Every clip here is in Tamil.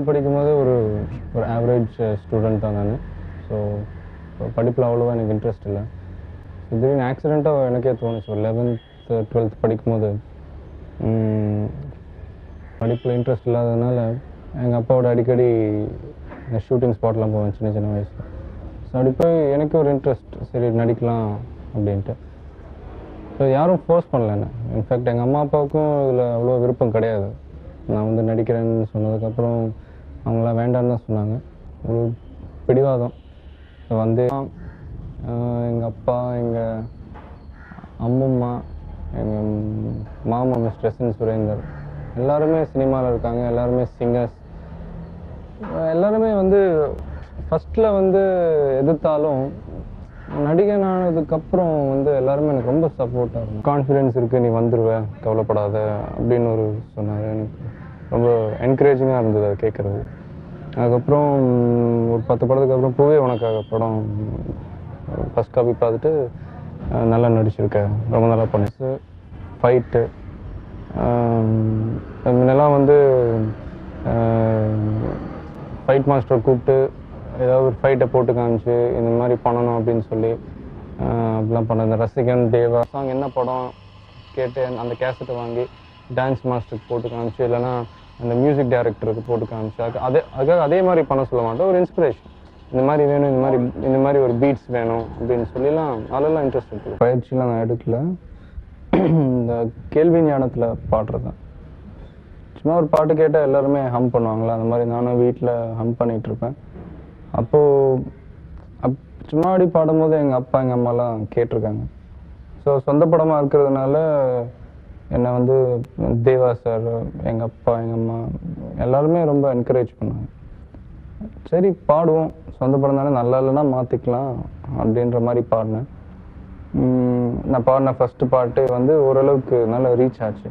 படிக்கும்போது ஒரு ஒரு ஆவரேஜ் ஸ்டூடெண்ட் தான் நான். ஸோ படிப்பில் அவ்வளோவா எனக்கு இன்ட்ரெஸ்ட் இல்லை. திடீர்னு ஆக்சிடெண்ட்டாக எனக்கே தோணுச்சு. ஒரு 11th 12th படிக்கும்போது படிப்பில் இன்ட்ரெஸ்ட் இல்லாததுனால எங்கள் அப்பாவோட அடிக்கடி ஷூட்டிங் ஸ்பாட்லாம் போவேன் சின்ன சின்ன வயசில். ஸோ அப்படி போய் எனக்கு ஒரு இன்ட்ரெஸ்ட், சரி நடிக்கலாம் அப்படின்ட்டு. ஸோ யாரும் ஃபோர்ஸ் பண்ணல என்ன. இன்ஃபேக்ட் எங்கள் அம்மா அப்பாவுக்கும் இதில் அவ்வளோ விருப்பம் கிடையாது. நான் வந்து நடிக்கிறேன்னு சொன்னதுக்கப்புறம் அவங்களாம் வேண்டான்னு தான் சொன்னாங்க. ஒரு பிடிவாதம் வந்து எங்கள் அப்பா, எங்கள் அம்மம்மா, எங்கள் மாமா மிஸ்டர் எஸ்.என். சுரேந்தர் எல்லாருமே சினிமாவில் இருக்காங்க. எல்லாருமே சிங்கர்ஸ். எல்லாருமே வந்து ஃபஸ்ட்டில் வந்து எதிர்த்தாலும் நடிகன் ஆனதுக்கப்புறம் வந்து எல்லாருமே எனக்கு ரொம்ப சப்போர்ட்டாக இருக்கும். கான்ஃபிடென்ஸ் இருக்குது, நீ வந்துடுவ, கவலைப்படாத அப்படின்னு ஒரு சொன்னார். எனக்கு ரொம்ப என்கரேஜிங்காக இருந்தது அதை கேட்குறது. அதுக்கப்புறம் ஒரு 10 படத்துக்கு அப்புறம் பூவே உனக்காக படம் ஃபஸ்ட் காப்பி பார்த்துட்டு நல்லா நடிச்சிருக்க, ரொம்ப நல்லா பண்ணிச்சு. ஃபைட்டு முன்னெல்லாம் வந்து ஃபைட் மாஸ்டரை கூப்பிட்டு ஏதாவது ஒரு ஃபைட்டை போட்டு காமிச்சு இந்த மாதிரி பண்ணணும் அப்படின்னு சொல்லி அப்படிலாம் பண்ண. இந்த ரசிகன் தேவா சாங் என்ன படம் கேட்டு அந்த கேசட்டை வாங்கி டான்ஸ் மாஸ்டருக்கு போட்டு காமிச்சு, இல்லைனா அந்த மியூசிக் டைரக்டருக்கு போட்டு காமிச்சு அதுக்காக அதே மாதிரி பண்ண சொல்ல மாட்டேன். ஒரு இன்ஸ்பிரேஷன், இந்த மாதிரி வேணும், இந்த மாதிரி ஒரு பீட்ஸ் வேணும் அப்படின்னு சொல்லிலாம் அதெல்லாம் இன்ட்ரெஸ்ட் இருக்குது. பயிற்சியெலாம் நான் எடுக்கல. இந்த கேள்வி ஞானத்தில் பாடுறது தான். சும்மா ஒரு பாட்டு கேட்டால் எல்லாருமே ஹம் பண்ணுவாங்களா, அந்த மாதிரி நானும் வீட்டில் ஹம் பண்ணிகிட்ருப்பேன். அப்போது சும்மாடி பாடும்போது எங்கள் அப்பா எங்கள் அம்மாலாம் கேட்டிருக்காங்க. ஸோ சொந்த படமாக இருக்கிறதுனால என்னை வந்து தேவா சார், எங்கள் அப்பா, எங்கள் அம்மா எல்லாருமே ரொம்ப என்கரேஜ் பண்ணாங்க. சரி பாடுவோம், சொந்த படம் தானே, நல்லா இல்லைன்னா மாற்றிக்கலாம் அப்படின்ற மாதிரி பாடினேன். நான் பாடின ஃபஸ்ட்டு பாட்டு வந்து ஓரளவுக்கு நல்லா ரீச் ஆச்சு.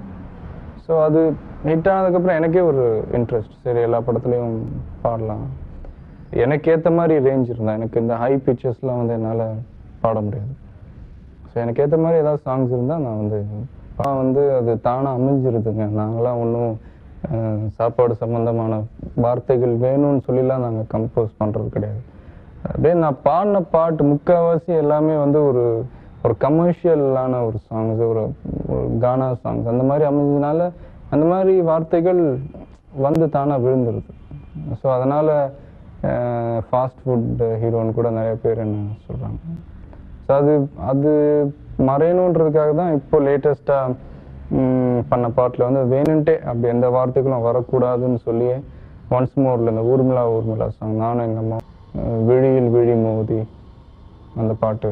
ஸோ அது ஹிட் ஆனதுக்கப்புறம் எனக்கே ஒரு இன்ட்ரெஸ்ட், சரி எல்லா படத்துலையும் பாடலாம். எனக்கு ஏற்ற மாதிரி ரேஞ்ச் இருந்தால், எனக்கு இந்த ஹை பிக்சர்ஸ்லாம் வந்து என்னால் பாட முடியாது. ஸோ எனக்கு ஏற்ற மாதிரி ஏதாவது சாங்ஸ் இருந்தால் நான் வந்து அது தானாக அமைஞ்சிருதுங்க. நாங்களாம் ஒன்றும் சாப்பாடு சம்மந்தமான வார்த்தைகள் வேணும்னு சொல்லிலாம் நாங்கள் கம்போஸ் பண்ணுறது கிடையாது. அப்படியே நான் பாடின பாட்டு முக்கால்வாசி எல்லாமே வந்து ஒரு கமர்ஷியலான ஒரு சாங்ஸ், ஒரு கானா சாங்ஸ் அந்த மாதிரி அமைஞ்சதுனால அந்த மாதிரி வார்த்தைகள் வந்து தானாக விழுந்துருது. ஸோ அதனால் ஃபாஸ்ட் ஃபுட் ஹீரோன்னு கூட நிறைய பேர் என்ன சொல்கிறாங்க. ஸோ அது மறையணுன்றதுக்காக தான் இப்போ லேட்டஸ்ட்டாக பண்ண பாட்டில் வந்து வேணுன்ட்டே அப்படி எந்த வார்த்தைகளும் வரக்கூடாதுன்னு சொல்லி ஒன்ஸ் மோரில் இந்த ஊர்மிளா சாங், நானும் எங்கள் அம்மா விழியில் விழி மோதி அந்த பாட்டு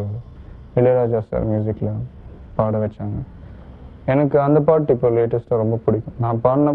இளையராஜா சார் மியூசிக்கில் பாட வச்சாங்க. எனக்கு அந்த பாட்டு இப்போ லேட்டஸ்ட்டாக ரொம்ப பிடிக்கும். நான் பாடின